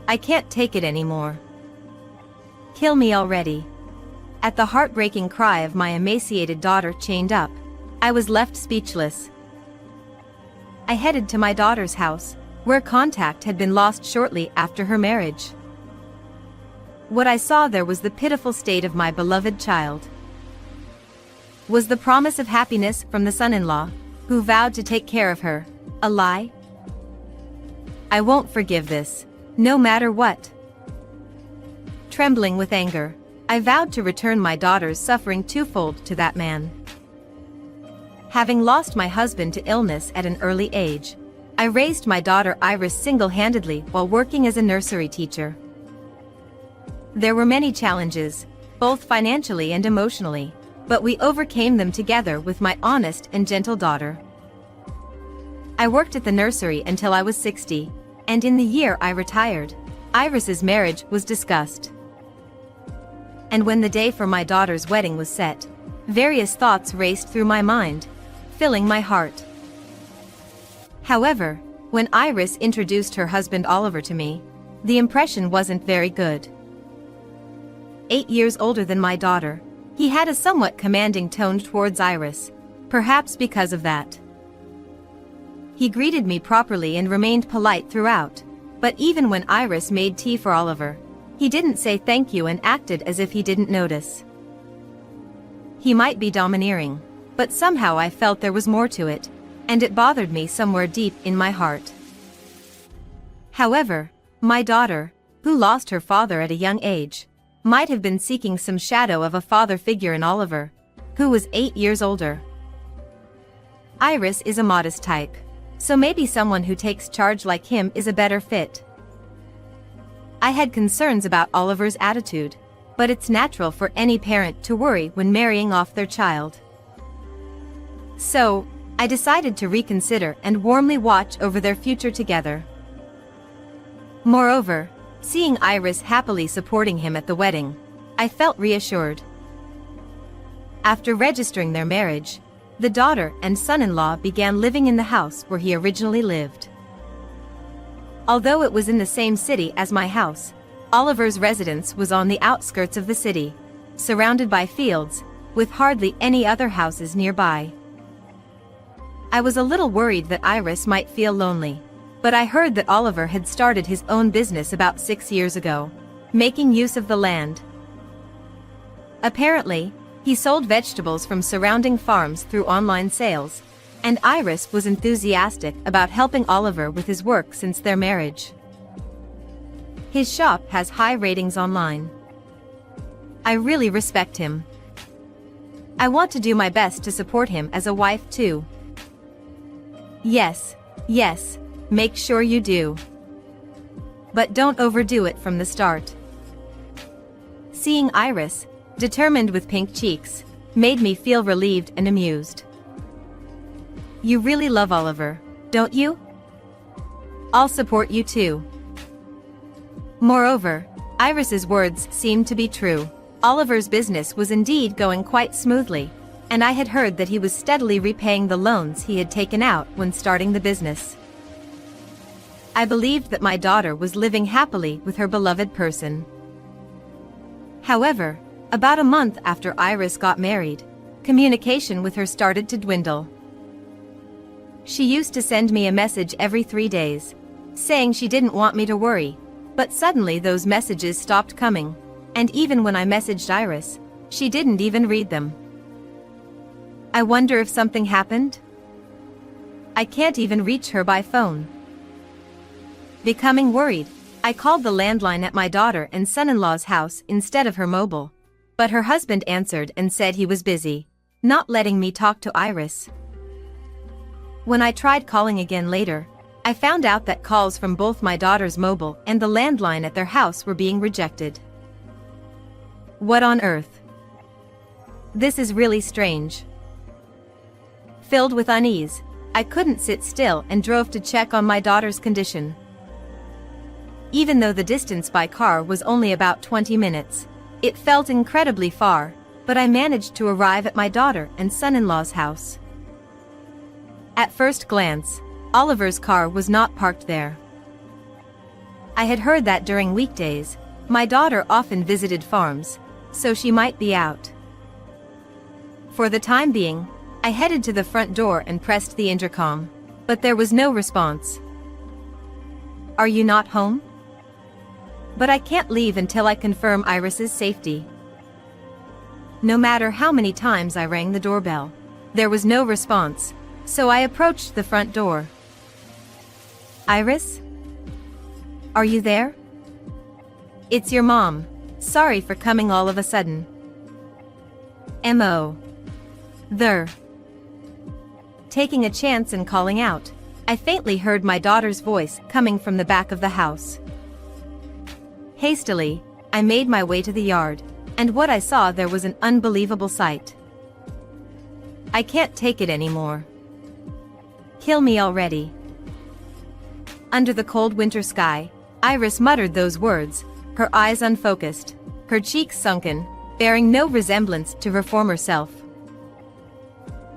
I can't take it anymore. Kill me already." At the heartbreaking cry of my emaciated daughter chained up, I was left speechless. I headed to my daughter's house, where contact had been lost shortly after her marriage. What I saw there was the pitiful state of my beloved child. Was the promise of happiness from the son-in-law, who vowed to take care of her, a lie? I won't forgive this, no matter what. Trembling with anger, I vowed to return my daughter's suffering twofold to that man. Having lost my husband to illness at an early age, I raised my daughter Iris single-handedly while working as a nursery teacher. There were many challenges, both financially and emotionally, but we overcame them together with my honest and gentle daughter. I worked at the nursery until I was 60, and in the year I retired, Iris's marriage was discussed. And when the day for my daughter's wedding was set, various thoughts raced through my mind, filling my heart. However, when Iris introduced her husband Oliver to me, the impression wasn't very good. 8 years older than my daughter, he had a somewhat commanding tone towards Iris, perhaps because of that. He greeted me properly and remained polite throughout, but even when Iris made tea for Oliver, he didn't say thank you and acted as if he didn't notice. He might be domineering, but somehow I felt there was more to it, and it bothered me somewhere deep in my heart. However, my daughter, who lost her father at a young age, might have been seeking some shadow of a father figure in Oliver, who was 8 years older. Iris is a modest type, so maybe someone who takes charge like him is a better fit. I had concerns about Oliver's attitude, but it's natural for any parent to worry when marrying off their child. So, I decided to reconsider and warmly watch over their future together. Moreover, seeing Iris happily supporting him at the wedding, I felt reassured. After registering their marriage, the daughter and son-in-law began living in the house where he originally lived. Although it was in the same city as my house, Oliver's residence was on the outskirts of the city, surrounded by fields, with hardly any other houses nearby. I was a little worried that Iris might feel lonely, but I heard that Oliver had started his own business about 6 years ago, making use of the land. Apparently, he sold vegetables from surrounding farms through online sales, and Iris was enthusiastic about helping Oliver with his work since their marriage. His shop has high ratings online. I really respect him. I want to do my best to support him as a wife too. Yes, make sure you do. But don't overdo it from the start. Seeing Iris, determined with pink cheeks, made me feel relieved and amused. You really love Oliver, don't you? I'll support you too. Moreover, Iris's words seemed to be true. Oliver's business was indeed going quite smoothly, and I had heard that he was steadily repaying the loans he had taken out when starting the business. I believed that my daughter was living happily with her beloved person. However, about a month after Iris got married, communication with her started to dwindle. She used to send me a message every 3 days, saying she didn't want me to worry, but suddenly those messages stopped coming, and even when I messaged Iris, she didn't even read them. I wonder if something happened? I can't even reach her by phone. Becoming worried, I called the landline at my daughter and son-in-law's house instead of her mobile, but her husband answered and said he was busy, not letting me talk to Iris. When I tried calling again later, I found out that calls from both my daughter's mobile and the landline at their house were being rejected. What on earth? This is really strange. Filled with unease, I couldn't sit still and drove to check on my daughter's condition. Even though the distance by car was only about 20 minutes, it felt incredibly far, but I managed to arrive at my daughter and son-in-law's house. At first glance, Oliver's car was not parked there. I had heard that during weekdays, my daughter often visited farms, so she might be out. For the time being, I headed to the front door and pressed the intercom, but there was no response. "Are you not home?" "But I can't leave until I confirm Iris's safety." No matter how many times I rang the doorbell, there was no response, so I approached the front door. "Iris? Are you there?" "It's your mom. Sorry for coming all of a sudden." M.O. There. Taking a chance and calling out, I faintly heard my daughter's voice coming from the back of the house. Hastily, I made my way to the yard, and what I saw there was an unbelievable sight. "I can't take it anymore. Kill me already." Under the cold winter sky, Iris muttered those words, her eyes unfocused, her cheeks sunken, bearing no resemblance to her former self.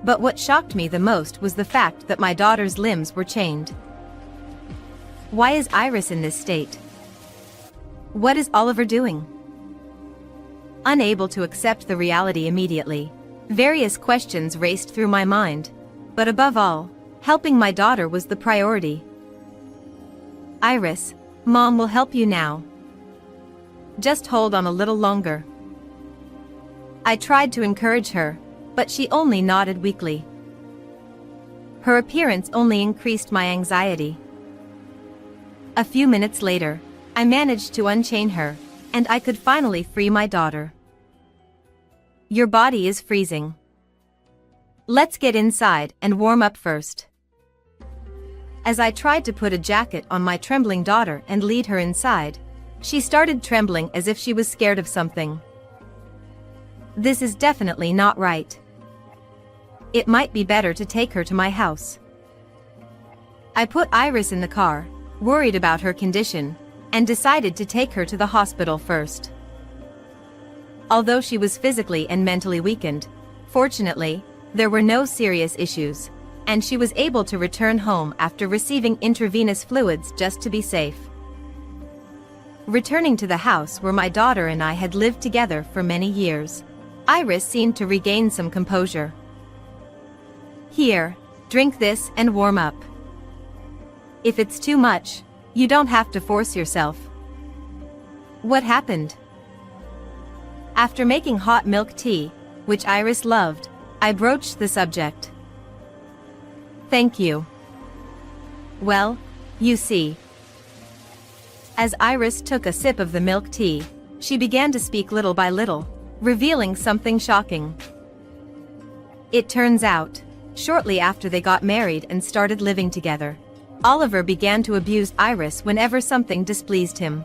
But what shocked me the most was the fact that my daughter's limbs were chained. Why is Iris in this state? What is Oliver doing? Unable to accept the reality immediately, various questions raced through my mind, but above all, helping my daughter was the priority. "Iris, Mom will help you now. Just hold on a little longer." I tried to encourage her, but she only nodded weakly. Her appearance only increased my anxiety. A few minutes later, I managed to unchain her, and I could finally free my daughter. "Your body is freezing. Let's get inside and warm up first." As I tried to put a jacket on my trembling daughter and lead her inside, she started trembling as if she was scared of something. This is definitely not right. It might be better to take her to my house. I put Iris in the car, worried about her condition, and decided to take her to the hospital first. Although she was physically and mentally weakened, fortunately, there were no serious issues, and she was able to return home after receiving intravenous fluids just to be safe. Returning to the house where my daughter and I had lived together for many years, Iris seemed to regain some composure. "Here, drink this and warm up. If it's too much, you don't have to force yourself." What happened? After making hot milk tea, which Iris loved, I broached the subject. "Thank you." "Well, you see." As Iris took a sip of the milk tea, she began to speak little by little, revealing something shocking. It turns out, shortly after they got married and started living together, Oliver began to abuse Iris whenever something displeased him.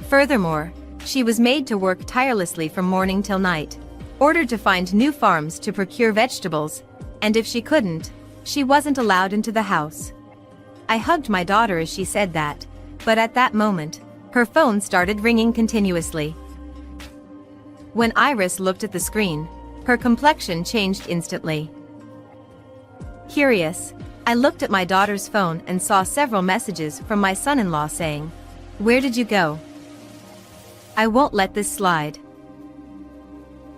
Furthermore, she was made to work tirelessly from morning till night, ordered to find new farms to procure vegetables, and if she couldn't, she wasn't allowed into the house. I hugged my daughter as she said that, but at that moment, her phone started ringing continuously. When Iris looked at the screen, her complexion changed instantly. Curious, I looked at my daughter's phone and saw several messages from my son-in-law saying, "Where did you go? I won't let this slide.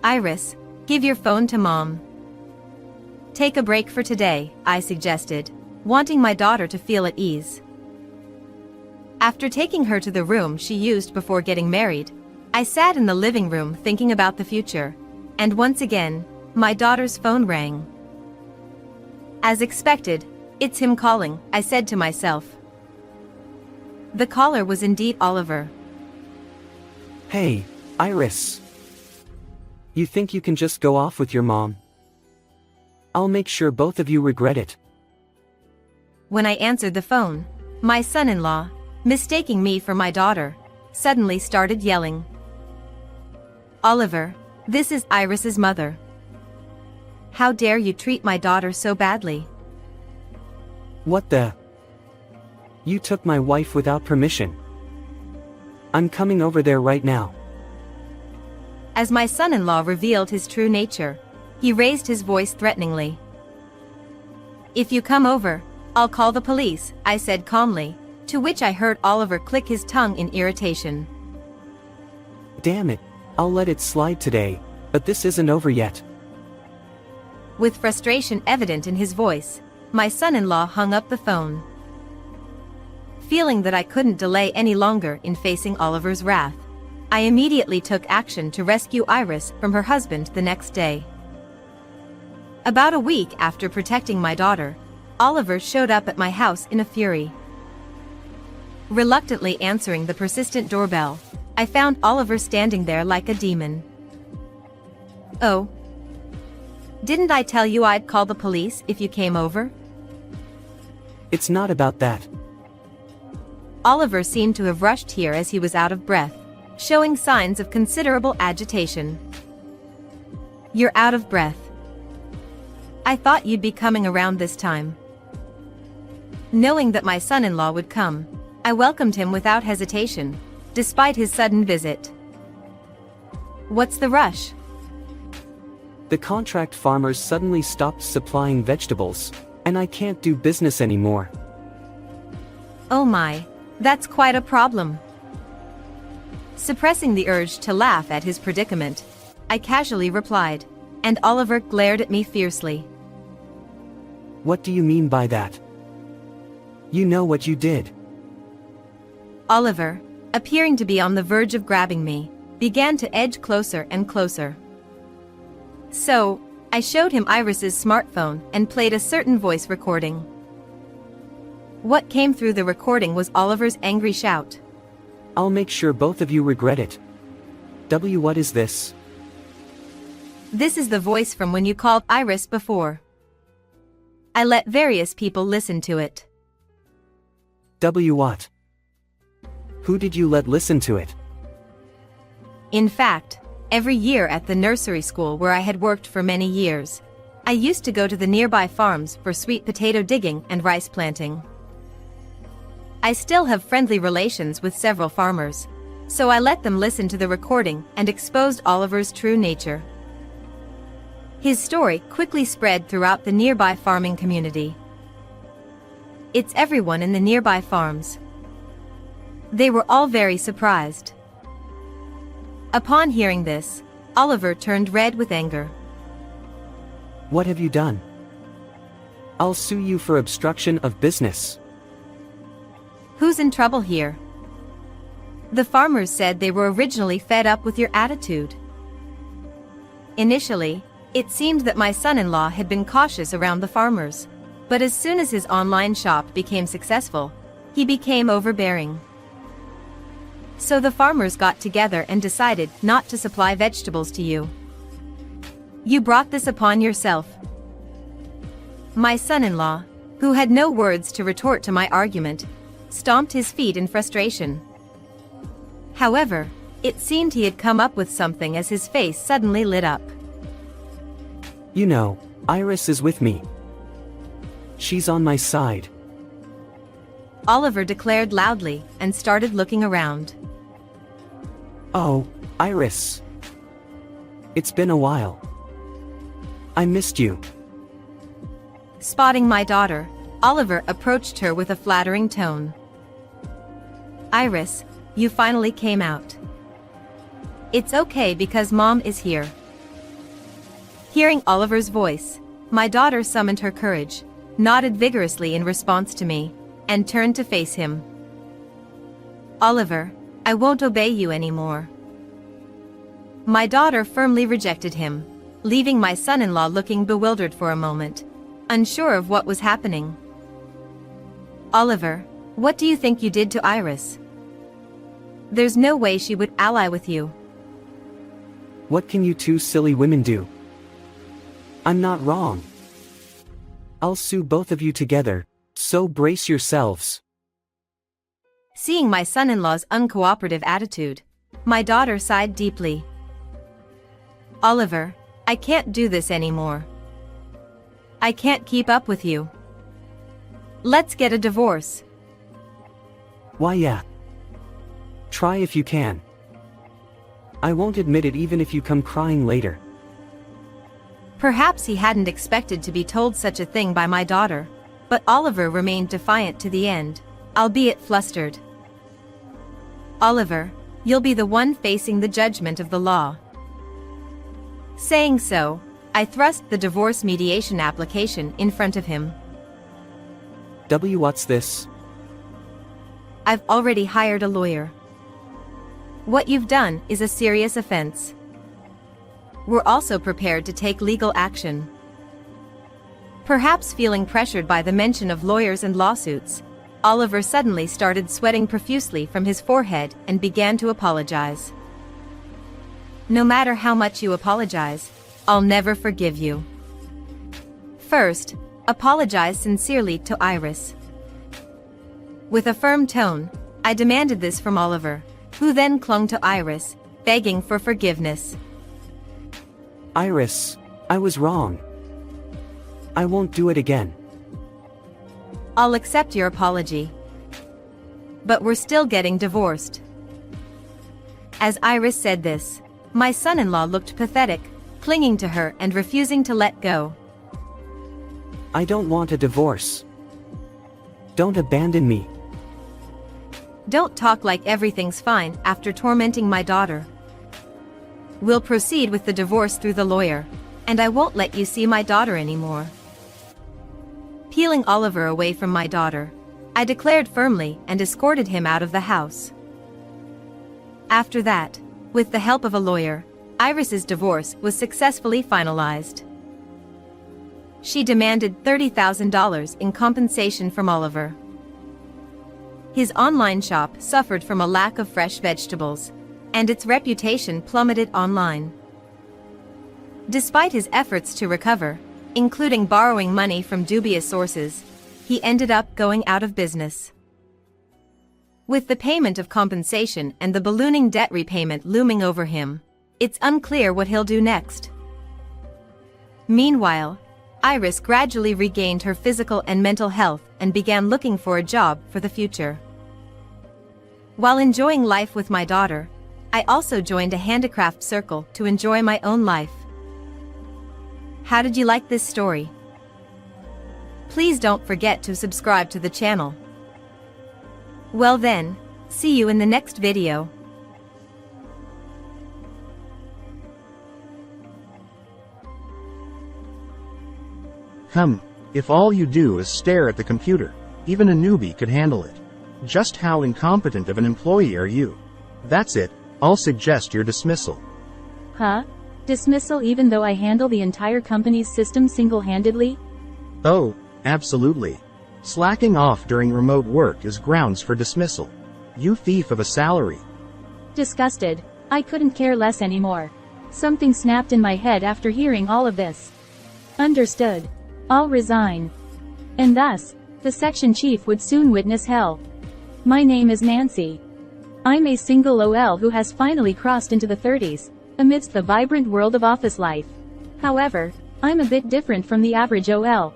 Iris, give your phone to Mom." "Take a break for today," I suggested, wanting my daughter to feel at ease. After taking her to the room she used before getting married, I sat in the living room thinking about the future, and once again, my daughter's phone rang. As expected, "It's him calling," I said to myself. The caller was indeed Oliver. "Hey, Iris. You think you can just go off with your mom? I'll make sure both of you regret it." When I answered the phone, my son-in-law, mistaking me for my daughter, suddenly started yelling. "Oliver, this is Iris's mother. How dare you treat my daughter so badly?" "What the? You took my wife without permission. I'm coming over there right now." As my son-in-law revealed his true nature, he raised his voice threateningly. "If you come over, I'll call the police," I said calmly, to which I heard Oliver click his tongue in irritation. Damn it, I'll let it slide today, but this isn't over yet. With frustration evident in his voice, my son-in-law hung up the phone. Feeling that I couldn't delay any longer in facing Oliver's wrath, I immediately took action to rescue Iris from her husband the next day. About a week after protecting my daughter, Oliver showed up at my house in a fury. Reluctantly answering the persistent doorbell, I found Oliver standing there like a demon. "Oh, didn't I tell you I'd call the police if you came over?" It's not about that. Oliver seemed to have rushed here as he was out of breath, showing signs of considerable agitation. "You're out of breath. I thought you'd be coming around this time." Knowing that my son-in-law would come, I welcomed him without hesitation, despite his sudden visit. "What's the rush?" The contract farmers suddenly stopped supplying vegetables, and I can't do business anymore. "Oh my, that's quite a problem." Suppressing the urge to laugh at his predicament, I casually replied, and Oliver glared at me fiercely. What do you mean by that? You know what you did. Oliver, appearing to be on the verge of grabbing me, began to edge closer and closer. So, I showed him Iris's smartphone and played a certain voice recording. What came through the recording was Oliver's angry shout. I'll make sure both of you regret it. What is this? This is the voice from when you called Iris before. I let various people listen to it. What? Who did you let listen to it? In fact, every year at the nursery school where I had worked for many years, I used to go to the nearby farms for sweet potato digging and rice planting. I still have friendly relations with several farmers, so I let them listen to the recording and exposed Oliver's true nature. His story quickly spread throughout the nearby farming community. It's everyone in the nearby farms. They were all very surprised. Upon hearing this, Oliver turned red with anger. What have you done? I'll sue you for obstruction of business. Who's in trouble here? The farmers said they were originally fed up with your attitude. Initially, it seemed that my son-in-law had been cautious around the farmers, but as soon as his online shop became successful, he became overbearing. So the farmers got together and decided not to supply vegetables to you. You brought this upon yourself. My son-in-law, who had no words to retort to my argument, stomped his feet in frustration. However, it seemed he had come up with something as his face suddenly lit up. You know, Iris is with me. She's on my side. Oliver declared loudly and started looking around. Oh, Iris. It's been a while. I missed you. Spotting my daughter, Oliver approached her with a flattering tone. Iris, you finally came out. It's okay because Mom is here. Hearing Oliver's voice, my daughter summoned her courage, nodded vigorously in response to me, and turned to face him. Oliver, I won't obey you anymore. My daughter firmly rejected him, leaving my son-in-law looking bewildered for a moment, unsure of what was happening. Oliver, what do you think you did to Iris? There's no way she would ally with you. What can you two silly women do? I'm not wrong. I'll sue both of you together, so brace yourselves. Seeing my son-in-law's uncooperative attitude, my daughter sighed deeply. Oliver, I can't do this anymore. I can't keep up with you. Let's get a divorce. Why yeah. Try if you can. I won't admit it even if you come crying later. Perhaps he hadn't expected to be told such a thing by my daughter, but Oliver remained defiant to the end, albeit flustered. "Oliver, you'll be the one facing the judgment of the law." Saying so, I thrust the divorce mediation application in front of him. What's this? "I've already hired a lawyer. What you've done is a serious offense. We're also prepared to take legal action." Perhaps feeling pressured by the mention of lawyers and lawsuits, Oliver suddenly started sweating profusely from his forehead and began to apologize. "No matter how much you apologize, I'll never forgive you. First, apologize sincerely to Iris." With a firm tone, I demanded this from Oliver, who then clung to Iris, begging for forgiveness. Iris, I was wrong. I won't do it again. "I'll accept your apology. But we're still getting divorced." As Iris said this, my son-in-law looked pathetic, clinging to her and refusing to let go. I don't want a divorce. Don't abandon me. "Don't talk like everything's fine after tormenting my daughter. We'll proceed with the divorce through the lawyer, and I won't let you see my daughter anymore." Peeling Oliver away from my daughter, I declared firmly and escorted him out of the house. After that, with the help of a lawyer, Iris's divorce was successfully finalized. She demanded $30,000 in compensation from Oliver. His online shop suffered from a lack of fresh vegetables, and its reputation plummeted online. Despite his efforts to recover, including borrowing money from dubious sources, he ended up going out of business. With the payment of compensation and the ballooning debt repayment looming over him, it's unclear what he'll do next. Meanwhile, Iris gradually regained her physical and mental health and began looking for a job for the future. While enjoying life with my daughter, I also joined a handicraft circle to enjoy my own life. How did you like this story? Please don't forget to subscribe to the channel. Well then, see you in the next video. If all you do is stare at the computer, even a newbie could handle it. Just how incompetent of an employee are you? That's it, I'll suggest your dismissal. Huh? Dismissal even though I handle the entire company's system single-handedly? Oh, absolutely. Slacking off during remote work is grounds for dismissal. You thief of a salary. Disgusted, I couldn't care less anymore. Something snapped in my head after hearing all of this. Understood. I'll resign. And thus, the section chief would soon witness hell. My name is Nancy. I'm a single OL who has finally crossed into the 30s, amidst the vibrant world of office life. However, I'm a bit different from the average OL.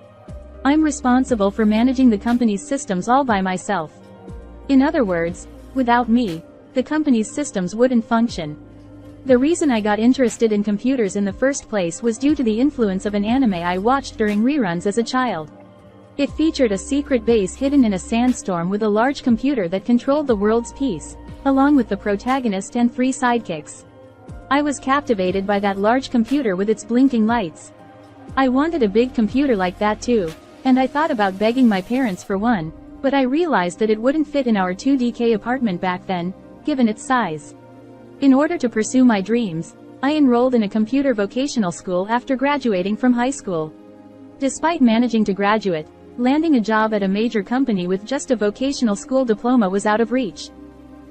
I'm responsible for managing the company's systems all by myself. In other words, without me, the company's systems wouldn't function. The reason I got interested in computers in the first place was due to the influence of an anime I watched during reruns as a child. It featured a secret base hidden in a sandstorm with a large computer that controlled the world's peace, along with the protagonist and 3 sidekicks. I was captivated by that large computer with its blinking lights. I wanted a big computer like that too, and I thought about begging my parents for one, but I realized that it wouldn't fit in our 2DK apartment back then, given its size. In order to pursue my dreams, I enrolled in a computer vocational school after graduating from high school. Despite managing to graduate, landing a job at a major company with just a vocational school diploma was out of reach.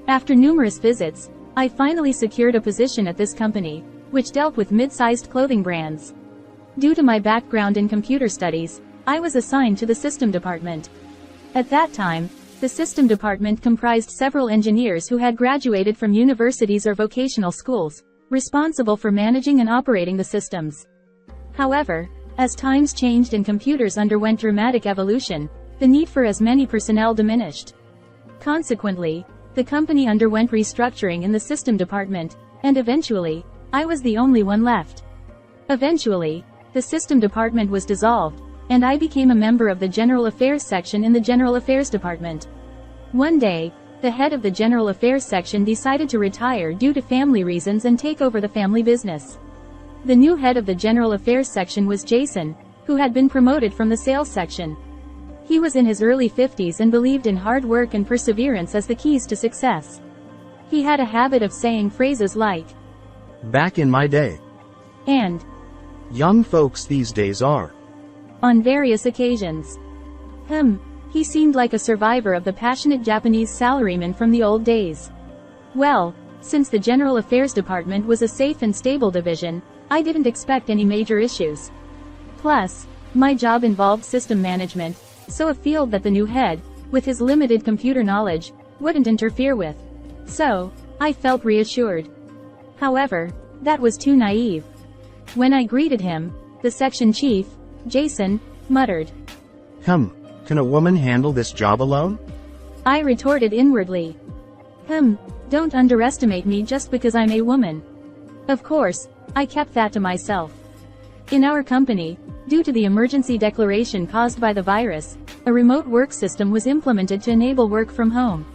After numerous visits, I finally secured a position at this company, which dealt with mid-sized clothing brands. Due to my background in computer studies, I was assigned to the system department. At that time, the system department comprised several engineers who had graduated from universities or vocational schools, responsible for managing and operating the systems. However, as times changed and computers underwent dramatic evolution, the need for as many personnel diminished. Consequently, the company underwent restructuring in the system department, and eventually, I was the only one left. Eventually, the system department was dissolved, and I became a member of the General Affairs section in the General Affairs Department. One day, the head of the General Affairs section decided to retire due to family reasons and take over the family business. The new head of the General Affairs section was Jason, who had been promoted from the sales section. He was in his early 50s and believed in hard work and perseverance as the keys to success. He had a habit of saying phrases like, "Back in my day," and "Young folks these days are." on various occasions. He seemed like a survivor of the passionate Japanese salaryman from the old days. Well, since the General Affairs Department was a safe and stable division, I didn't expect any major issues. Plus, my job involved system management, so a field that the new head, with his limited computer knowledge, wouldn't interfere with. So, I felt reassured. However, that was too naive. When I greeted him, the section chief, Jason, muttered, Can a woman handle this job alone?" I retorted inwardly. Don't underestimate me just because I'm a woman. Of course, I kept that to myself. In our company, due to the emergency declaration caused by the virus, a remote work system was implemented to enable work from home.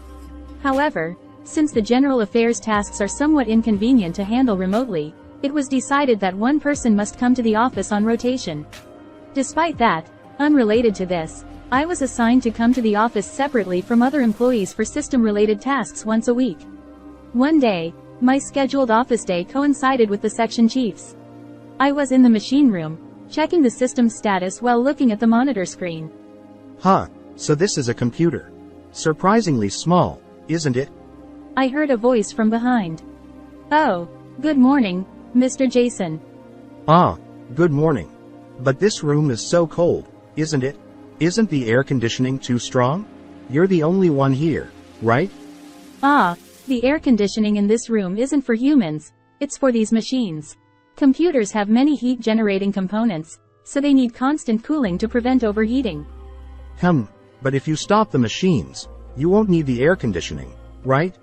However, since the general affairs tasks are somewhat inconvenient to handle remotely, it was decided that one person must come to the office on rotation. Despite that, unrelated to this, I was assigned to come to the office separately from other employees for system-related tasks once a week. One day, my scheduled office day coincided with the section chief's. I was in the machine room, checking the system's status while looking at the monitor screen. So this is a computer. Surprisingly small, isn't it? I heard a voice from behind. "Oh, good morning, Mr. Jason." Good morning. But this room is so cold, isn't it? Isn't the air conditioning too strong? You're the only one here, right? The air conditioning in this room isn't for humans, it's for these machines. Computers have many heat-generating components, so they need constant cooling to prevent overheating. But if you stop the machines, you won't need the air conditioning, right?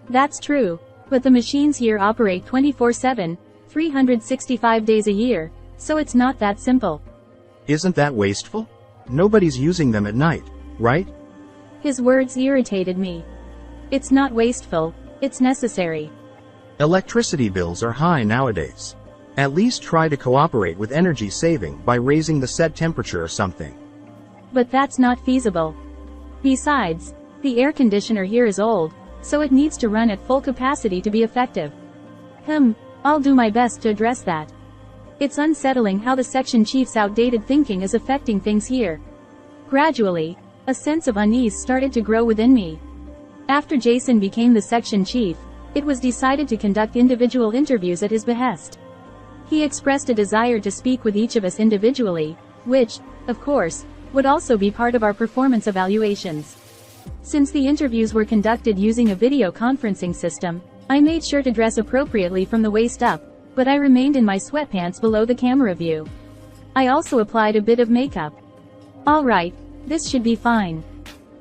That's true, but the machines here operate 24/7, 365 days a year, so it's not that simple. Isn't that wasteful? Nobody's using them at night, right? His words irritated me. It's not wasteful, it's necessary. Electricity bills are high nowadays. At least try to cooperate with energy saving by raising the set temperature or something. But that's not feasible. Besides, the air conditioner here is old, so it needs to run at full capacity to be effective. I'll do my best to address that. It's unsettling how the section chief's outdated thinking is affecting things here. Gradually, a sense of unease started to grow within me. After Jason became the section chief, it was decided to conduct individual interviews at his behest. He expressed a desire to speak with each of us individually, which, of course, would also be part of our performance evaluations. Since the interviews were conducted using a video conferencing system, I made sure to dress appropriately from the waist up, but I remained in my sweatpants below the camera view. I also applied a bit of makeup. Alright, this should be fine.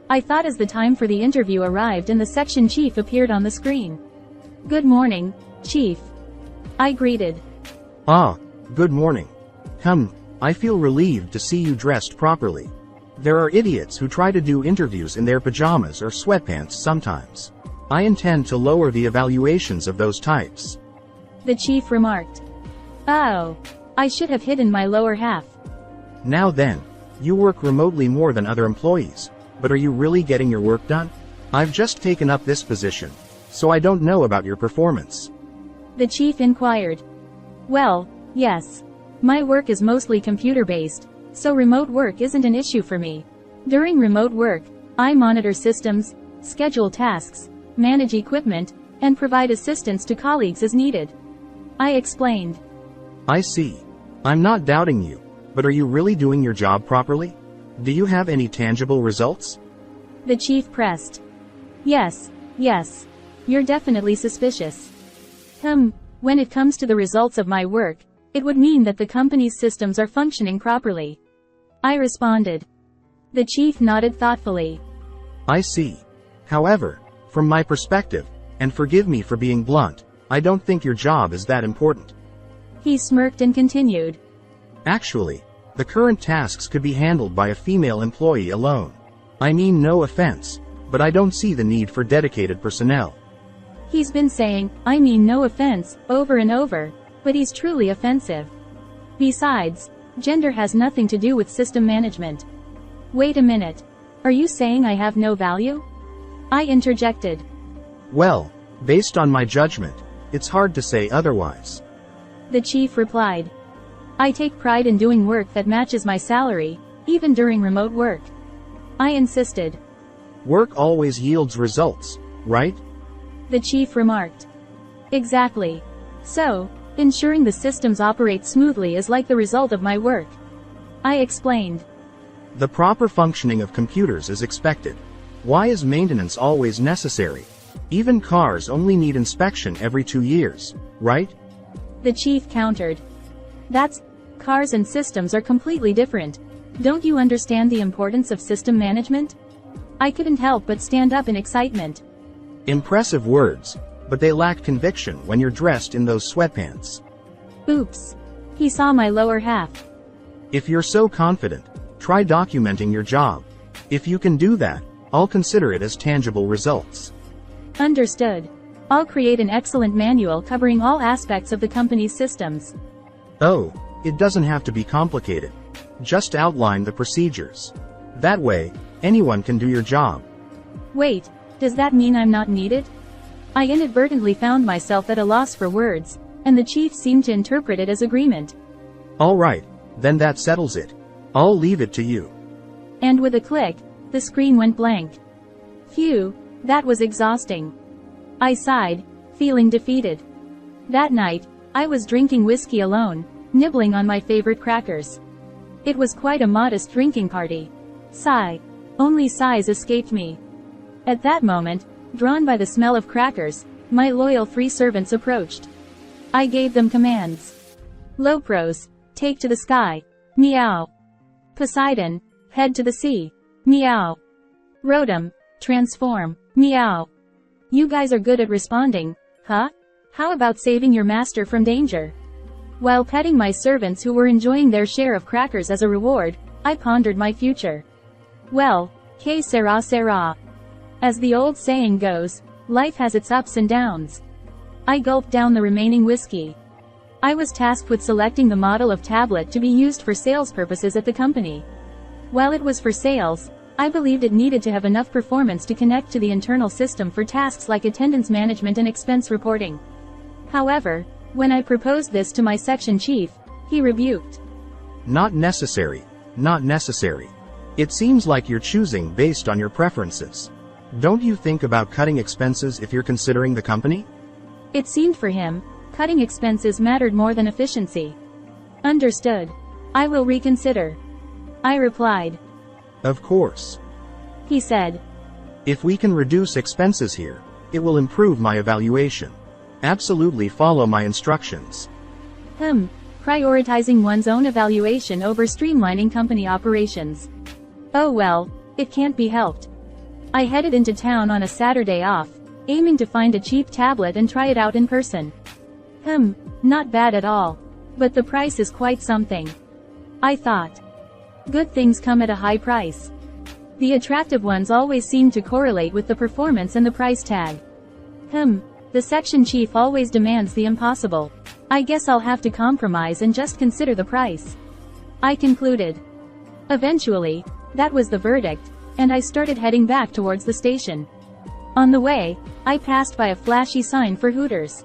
I thought as the time for the interview arrived and the section chief appeared on the screen. "Good morning, Chief," I greeted. Good morning. I feel relieved to see you dressed properly. There are idiots who try to do interviews in their pajamas or sweatpants sometimes. I intend to lower the evaluations of those types," the chief remarked. "Oh, I should have hidden my lower half." Now then, you work remotely more than other employees, but are you really getting your work done? I've just taken up this position, so I don't know about your performance," the chief inquired. "Well, yes. My work is mostly computer-based, so remote work isn't an issue for me. During remote work, I monitor systems, schedule tasks, manage equipment, and provide assistance to colleagues as needed," I explained. "I see. I'm not doubting you, but are you really doing your job properly? Do you have any tangible results?" The chief pressed. Yes. You're definitely suspicious. When it comes to the results of my work, it would mean that the company's systems are functioning properly," I responded. The chief nodded thoughtfully. "I see. However, from my perspective, and forgive me for being blunt, I don't think your job is that important." He smirked and continued. "Actually, the current tasks could be handled by a female employee alone. I mean no offense, but I don't see the need for dedicated personnel. He's been saying, I mean no offense, over and over, but he's truly offensive. Besides, gender has nothing to do with system management. Wait a minute. Are you saying I have no value? I interjected. Well, based on my judgment, it's hard to say otherwise. The chief replied. I take pride in doing work that matches my salary, even during remote work. I insisted. Work always yields results, right? The chief remarked. Exactly. So, ensuring the systems operate smoothly is like the result of my work. I explained. The proper functioning of computers is expected. Why is maintenance always necessary? Even cars only need inspection every 2 years, right? The chief countered. Cars and systems are completely different. Don't you understand the importance of system management? I couldn't help but stand up in excitement. Impressive words, but they lack conviction when you're dressed in those sweatpants. Oops. He saw my lower half. If you're so confident, try documenting your job. If you can do that, I'll consider it as tangible results. Understood. I'll create an excellent manual covering all aspects of the company's systems. Oh, it doesn't have to be complicated. Just outline the procedures. That way, anyone can do your job. Wait, does that mean I'm not needed? I inadvertently found myself at a loss for words, and the chief seemed to interpret it as agreement. All right, then that settles it. I'll leave it to you. And with a click, the screen went blank. Phew, that was exhausting. I sighed, feeling defeated. That night, I was drinking whiskey alone, nibbling on my favorite crackers. It was quite a modest drinking party. Sigh. Only sighs escaped me. At that moment, drawn by the smell of crackers, my loyal 3 servants approached. I gave them commands. Lopros, take to the sky. Meow. Poseidon, head to the sea. Meow. Rotom, transform. Meow. You guys are good at responding, huh? How about saving your master from danger? While petting my servants who were enjoying their share of crackers as a reward, I pondered my future. Well, que sera sera. As the old saying goes, life has its ups and downs. I gulped down the remaining whiskey. I was tasked with selecting the model of tablet to be used for sales purposes at the company. While it was for sales, I believed it needed to have enough performance to connect to the internal system for tasks like attendance management and expense reporting. However, when I proposed this to my section chief, he rebuked. Not necessary, not necessary. It seems like you're choosing based on your preferences. Don't you think about cutting expenses if you're considering the company? It seemed for him, cutting expenses mattered more than efficiency. Understood. I will reconsider. I replied. Of course. He said. If we can reduce expenses here, it will improve my evaluation. Absolutely follow my instructions. Prioritizing one's own evaluation over streamlining company operations. Oh well, it can't be helped. I headed into town on a Saturday off, aiming to find a cheap tablet and try it out in person. Not bad at all. But the price is quite something. I thought. Good things come at a high price. The attractive ones always seem to correlate with the performance and the price tag. The section chief always demands the impossible. I guess I'll have to compromise and just consider the price. I concluded. Eventually, that was the verdict, and I started heading back towards the station. On the way, I passed by a flashy sign for Hooters.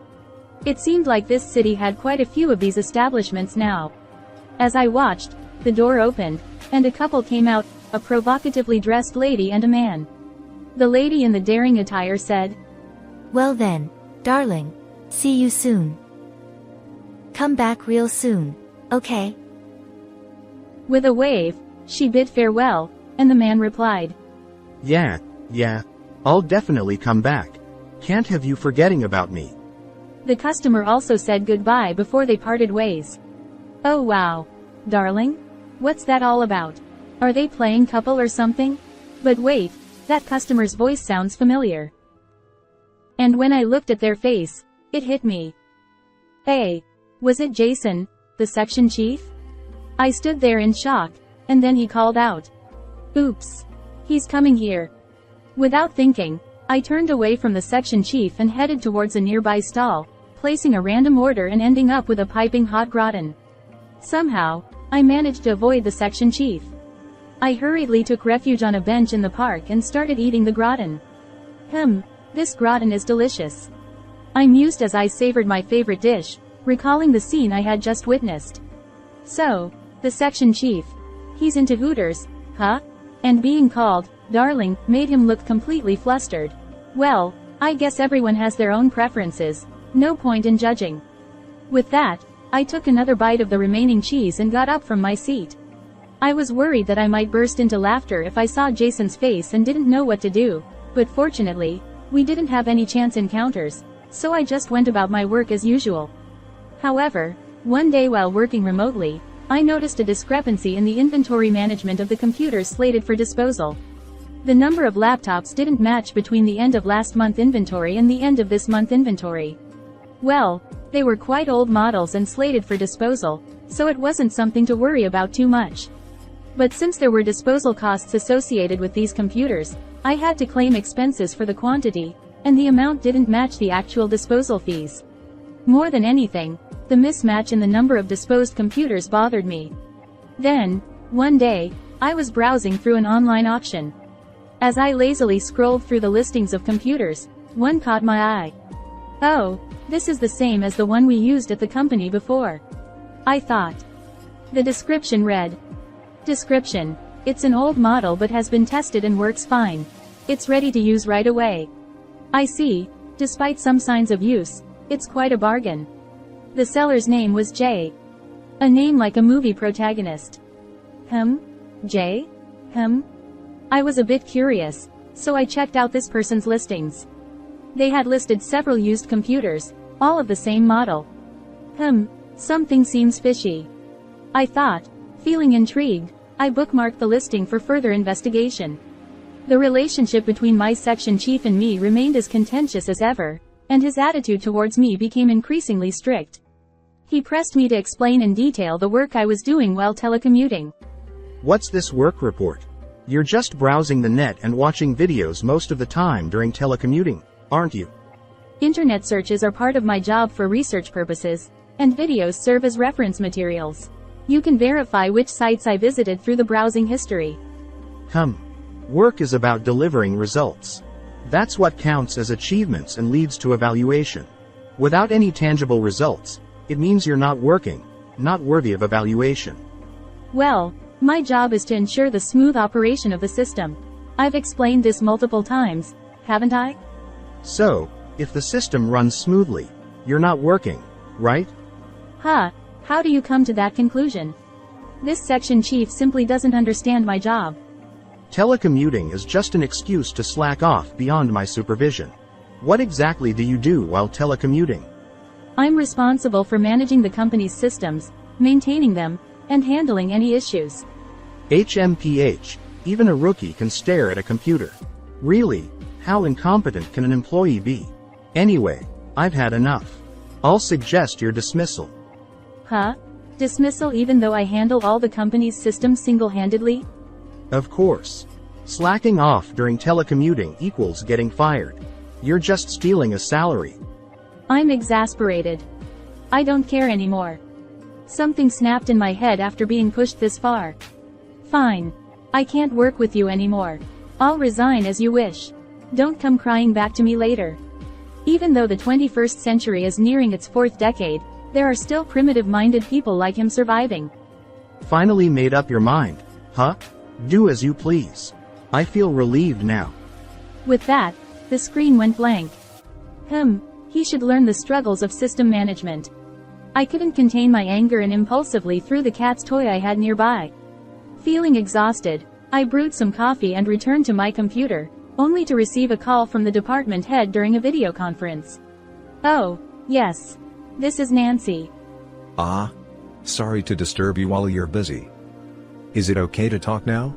It seemed like this city had quite a few of these establishments now. As I watched, the door opened, and a couple came out, a provocatively dressed lady and a man. The lady in the daring attire said, Well then, darling. See you soon. Come back real soon, okay? With a wave, she bid farewell, and the man replied, Yeah, I'll definitely come back. Can't have you forgetting about me. The customer also said goodbye before they parted ways. Oh wow. Darling? What's that all about? Are they playing couple or something? But wait, that customer's voice sounds familiar. And when I looked at their face, it hit me. Hey, was it Jason, the section chief? I stood there in shock, and then he called out. Oops. He's coming here. Without thinking, I turned away from the section chief and headed towards a nearby stall, placing a random order and ending up with a piping hot gratin. Somehow, I managed to avoid the section chief. I hurriedly took refuge on a bench in the park and started eating the gratin. This gratin is delicious. I mused as I savored my favorite dish, recalling the scene I had just witnessed. So, the section chief. He's into Hooters, huh? And being called darling made him look completely flustered. Well, I guess everyone has their own preferences, no point in judging. With that, I took another bite of the remaining cheese and got up from my seat. I was worried that I might burst into laughter if I saw Jason's face and didn't know what to do, but fortunately, we didn't have any chance encounters, so I just went about my work as usual. However, one day while working remotely, I noticed a discrepancy in the inventory management of the computers slated for disposal. The number of laptops didn't match between the end of last month inventory and the end of this month inventory. Well, they were quite old models and slated for disposal, so it wasn't something to worry about too much. But since there were disposal costs associated with these computers, I had to claim expenses for the quantity, and the amount didn't match the actual disposal fees. More than anything, the mismatch in the number of disposed computers bothered me. Then, one day, I was browsing through an online auction. As I lazily scrolled through the listings of computers, one caught my eye. Oh, this is the same as the one we used at the company before, I thought. The description read, Description: it's an old model but has been tested and works fine. It's ready to use right away. I see, despite some signs of use, it's quite a bargain. The seller's name was Jay. A name like a movie protagonist. Jay? I was a bit curious, so I checked out this person's listings. They had listed several used computers, all of the same model. Something seems fishy, I thought. Feeling intrigued, I bookmarked the listing for further investigation. The relationship between my section chief and me remained as contentious as ever, and his attitude towards me became increasingly strict. He pressed me to explain in detail the work I was doing while telecommuting. What's this work report? You're just browsing the net and watching videos most of the time during telecommuting, aren't you? Internet searches are part of my job for research purposes, and videos serve as reference materials. You can verify which sites I visited through the browsing history. Work is about delivering results. That's what counts as achievements and leads to evaluation. Without any tangible results, it means you're not working, not worthy of evaluation. Well, my job is to ensure the smooth operation of the system. I've explained this multiple times, haven't I? So, if the system runs smoothly, you're not working, right? How do you come to that conclusion? This section chief simply doesn't understand my job. Telecommuting is just an excuse to slack off beyond my supervision. What exactly do you do while telecommuting? I'm responsible for managing the company's systems, maintaining them, and handling any issues. HMPH, even a rookie can stare at a computer. Really, how incompetent can an employee be? Anyway, I've had enough. I'll suggest your dismissal. Dismissal even though I handle all the company's systems single-handedly? Of course. Slacking off during telecommuting equals getting fired. You're just stealing a salary. I'm exasperated. I don't care anymore. Something snapped in my head after being pushed this far. Fine. I can't work with you anymore. I'll resign as you wish. Don't come crying back to me later. Even though the 21st century is nearing its 4th decade, there are still primitive-minded people like him surviving. Finally made up your mind, huh? Do as you please. I feel relieved now. With that, the screen went blank. He should learn the struggles of system management. I couldn't contain my anger and impulsively threw the cat's toy I had nearby. Feeling exhausted, I brewed some coffee and returned to my computer, only to receive a call from the department head during a video conference. Oh, yes. This is Nancy. Sorry to disturb you while you're busy. Is it okay to talk now?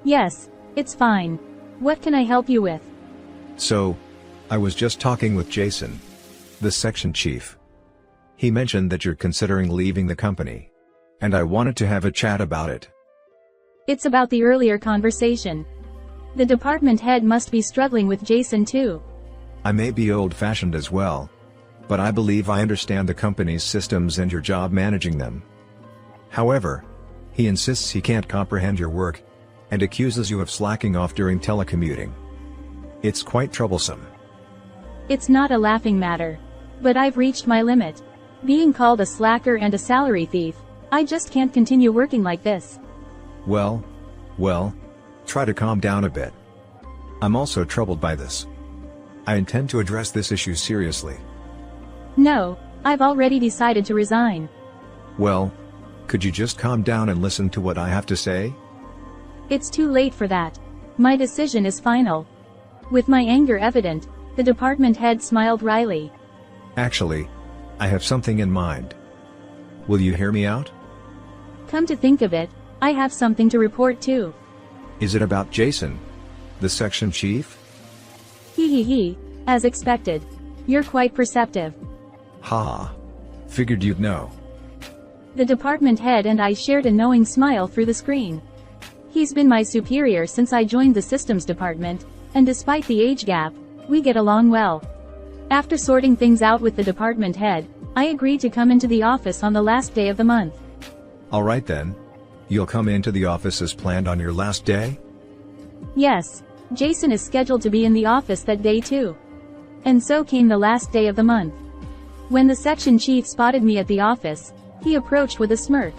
Yes, it's fine. What can I help you with? So, I was just talking with Jason, the section chief. He mentioned that you're considering leaving the company. And I wanted to have a chat about it. It's about the earlier conversation. The department head must be struggling with Jason too. I may be old-fashioned as well, but I believe I understand the company's systems and your job managing them. However, he insists he can't comprehend your work, and accuses you of slacking off during telecommuting. It's quite troublesome. It's not a laughing matter. But I've reached my limit. Being called a slacker and a salary thief, I just can't continue working like this. Well, try to calm down a bit. I'm also troubled by this. I intend to address this issue seriously. No, I've already decided to resign. Well, could you just calm down and listen to what I have to say? It's too late for that. My decision is final. With my anger evident, the department head smiled wryly. Actually, I have something in mind. Will you hear me out? Come to think of it, I have something to report too. Is it about Jason, the section chief? He, as expected. You're quite perceptive. Ha. Figured you'd know. The department head and I shared a knowing smile through the screen. He's been my superior since I joined the systems department, and despite the age gap, we get along well. After sorting things out with the department head, I agreed to come into the office on the last day of the month. Alright then. You'll come into the office as planned on your last day? Yes, Jason is scheduled to be in the office that day too. And so came the last day of the month. When the section chief spotted me at the office, he approached with a smirk.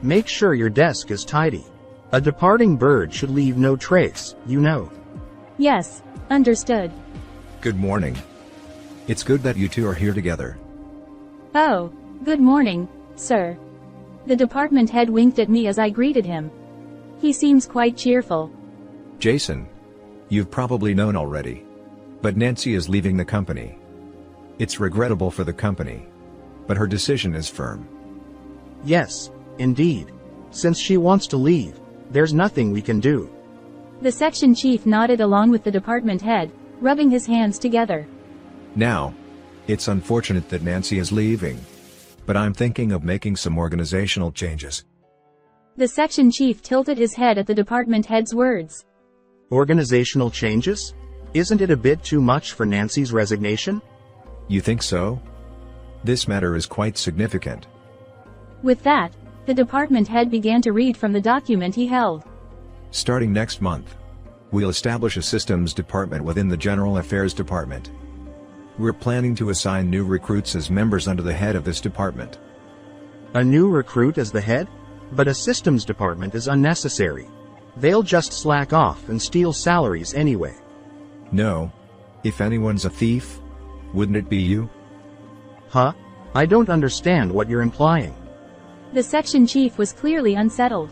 Make sure your desk is tidy. A departing bird should leave no trace, you know. Yes, understood. Good morning. It's good that you two are here together. Oh, good morning, sir. The department head winked at me as I greeted him. He seems quite cheerful. Jason, you've probably known already. But Nancy is leaving the company. It's regrettable for the company. But her decision is firm. Yes, indeed. Since she wants to leave, there's nothing we can do. The section chief nodded along with the department head, rubbing his hands together. Now, it's unfortunate that Nancy is leaving. But I'm thinking of making some organizational changes. The section chief tilted his head at the department head's words. Organizational changes? Isn't it a bit too much for Nancy's resignation? You think so? This matter is quite significant. With that, the department head began to read from the document he held. Starting next month, we'll establish a systems department within the General Affairs Department. We're planning to assign new recruits as members under the head of this department. A new recruit as the head? But a systems department is unnecessary. They'll just slack off and steal salaries anyway. No. If anyone's a thief, wouldn't it be you? Huh? I don't understand what you're implying. The section chief was clearly unsettled.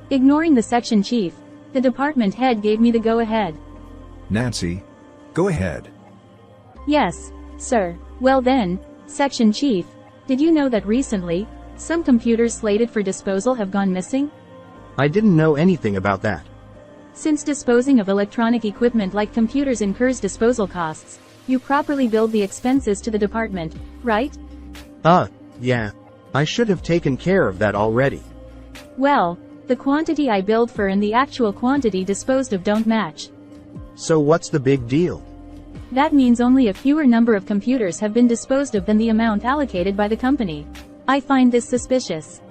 Ignoring the section chief, the department head gave me the go-ahead. Nancy, go ahead. Yes, sir. Well then, section chief, did you know that recently, some computers slated for disposal have gone missing? I didn't know anything about that. Since disposing of electronic equipment like computers incurs disposal costs, you properly billed the expenses to the department, right? Yeah. I should have taken care of that already. Well, the quantity I billed for and the actual quantity disposed of don't match. So what's the big deal? That means only a fewer number of computers have been disposed of than the amount allocated by the company. I find this suspicious.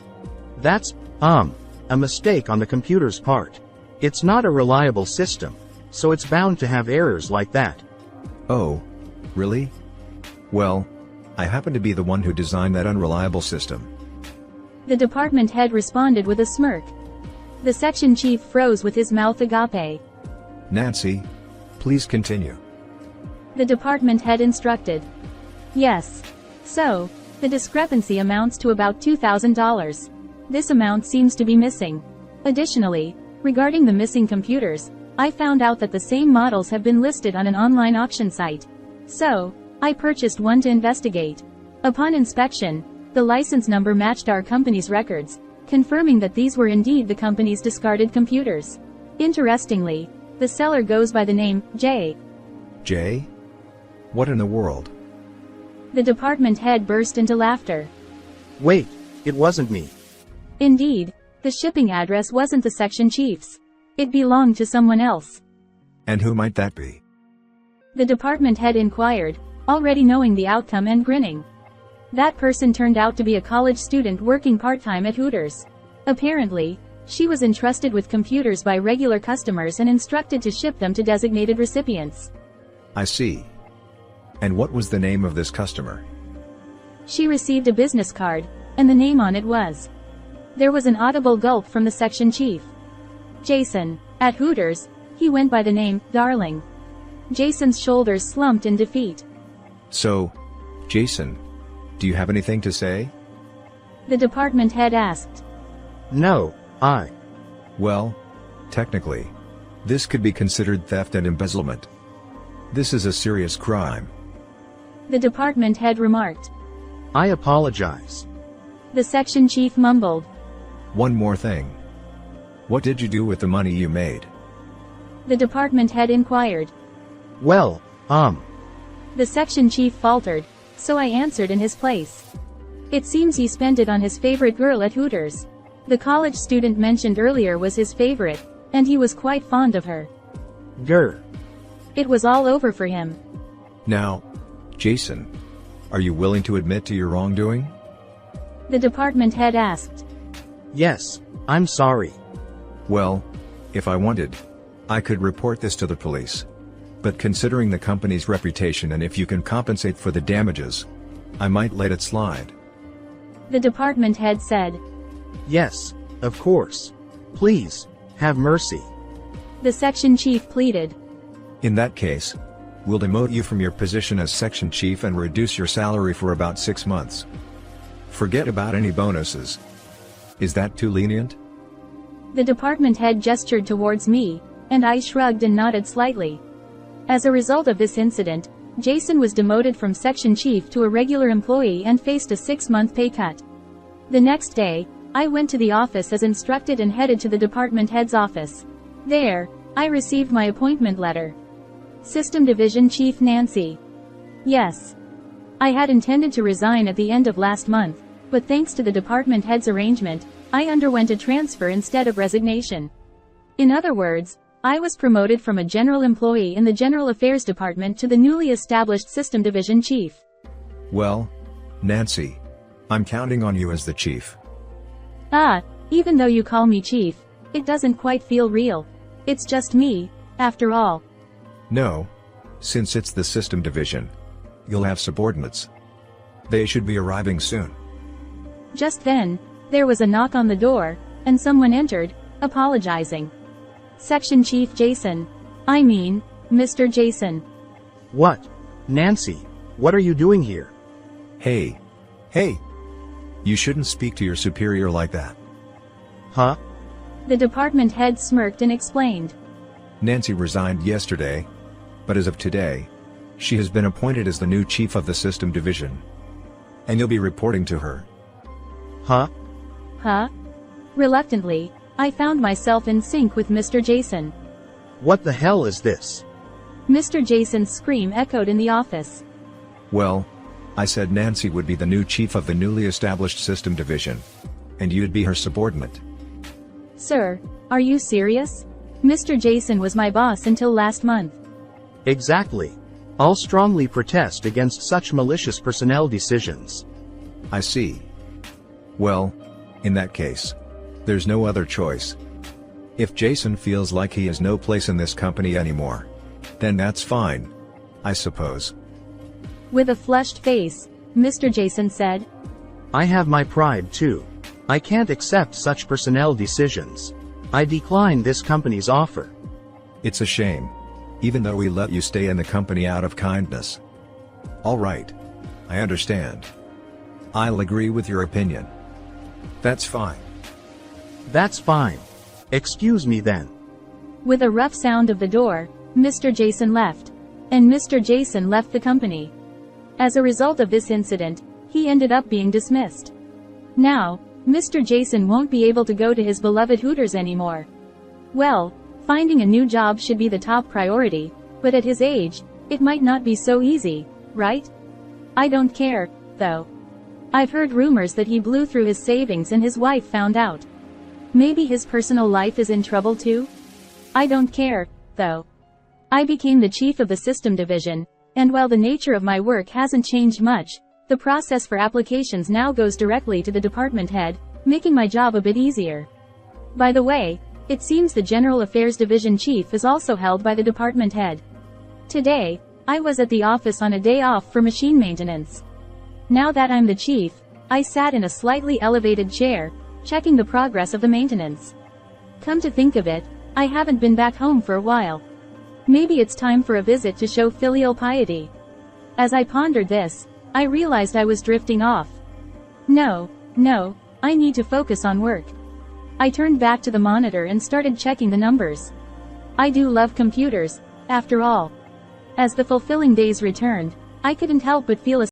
That's, a mistake on the computer's part. It's not a reliable system, so it's bound to have errors like that. Oh, really? Well, I happen to be the one who designed that unreliable system. The department head responded with a smirk. The section chief froze with his mouth agape. Nancy, please continue. The department head instructed. Yes. So, the discrepancy amounts to about $2,000. This amount seems to be missing. Additionally, regarding the missing computers, I found out that the same models have been listed on an online auction site. So, I purchased one to investigate. Upon inspection, the license number matched our company's records, confirming that these were indeed the company's discarded computers. Interestingly, the seller goes by the name, J. Jay? What in the world? The department head burst into laughter. Wait, it wasn't me. Indeed, the shipping address wasn't the section chief's. It belonged to someone else. And who might that be? The department head inquired, already knowing the outcome and grinning. That person turned out to be a college student working part-time at Hooters. Apparently, she was entrusted with computers by regular customers and instructed to ship them to designated recipients. I see. And what was the name of this customer? She received a business card, and the name on it was. There was an audible gulp from the section chief. Jason. At Hooters, he went by the name, Darling. Jason's shoulders slumped in defeat. So, Jason, do you have anything to say? The department head asked. No, Well, technically, this could be considered theft and embezzlement. This is a serious crime. The department head remarked. I apologize. The section chief mumbled. One more thing. What did you do with the money you made? The department head inquired. Well, The section chief faltered, so I answered in his place. It seems he spent it on his favorite girl at Hooters. The college student mentioned earlier was his favorite, and he was quite fond of her. grr. It was all over for him. Now, Jason, are you willing to admit to your wrongdoing? The department head asked. Yes, I'm sorry. Well, if I wanted, I could report this to the police. But considering the company's reputation and if you can compensate for the damages, I might let it slide. The department head said. Yes, of course. Please, have mercy. The section chief pleaded. In that case, we'll demote you from your position as section chief and reduce your salary for about 6 months. Forget about any bonuses. Is that too lenient? The department head gestured towards me, and I shrugged and nodded slightly. As a result of this incident, Jason was demoted from section chief to a regular employee and faced a 6-month pay cut. The next day, I went to the office as instructed and headed to the department head's office. There, I received my appointment letter. System Division Chief Nancy. Yes. I had intended to resign at the end of last month, but thanks to the department head's arrangement, I underwent a transfer instead of resignation. In other words, I was promoted from a general employee in the General Affairs Department to the newly established System Division Chief. Well, Nancy, I'm counting on you as the chief. Even though you call me chief, it doesn't quite feel real. It's just me, after all. No. Since it's the system division, you'll have subordinates. They should be arriving soon. Just then, there was a knock on the door, and someone entered, apologizing. Section Chief Jason. I mean, Mr. Jason. What? Nancy, what are you doing here? Hey! You shouldn't speak to your superior like that. Huh? The department head smirked and explained. Nancy resigned yesterday, but as of today, she has been appointed as the new chief of the system division. And you'll be reporting to her. Huh? Reluctantly, I found myself in sync with Mr. Jason. What the hell is this? Mr. Jason's scream echoed in the office. Well, I said Nancy would be the new chief of the newly established system division. And you'd be her subordinate. Sir, are you serious? Mr. Jason was my boss until last month. Exactly. I'll strongly protest against such malicious personnel decisions. I see. Well, in that case, there's no other choice. If Jason feels like he has no place in this company anymore, then that's fine, I suppose. With a flushed face, Mr. Jason said. I have my pride too. I can't accept such personnel decisions. I decline this company's offer. It's a shame. Even though we let you stay in the company out of kindness. All right. I understand. I'll agree with your opinion. That's fine. That's fine. Excuse me then. With a rough sound of the door, Mr. Jason left. And Mr. Jason left the company. As a result of this incident, he ended up being dismissed. Now, Mr. Jason won't be able to go to his beloved Hooters anymore. Well, finding a new job should be the top priority, but at his age, it might not be so easy, right? I don't care, though. I've heard rumors that he blew through his savings and his wife found out. Maybe his personal life is in trouble too? I don't care, though. I became the chief of the system division, and while the nature of my work hasn't changed much, the process for applications now goes directly to the department head, making my job a bit easier. By the way, it seems the General Affairs Division Chief is also held by the department head. Today, I was at the office on a day off for machine maintenance. Now that I'm the chief, I sat in a slightly elevated chair, checking the progress of the maintenance. Come to think of it, I haven't been back home for a while. Maybe it's time for a visit to show filial piety. As I pondered this, I realized I was drifting off. No, I need to focus on work. I turned back to the monitor and started checking the numbers. I do love computers, after all. As the fulfilling days returned, I couldn't help but feel a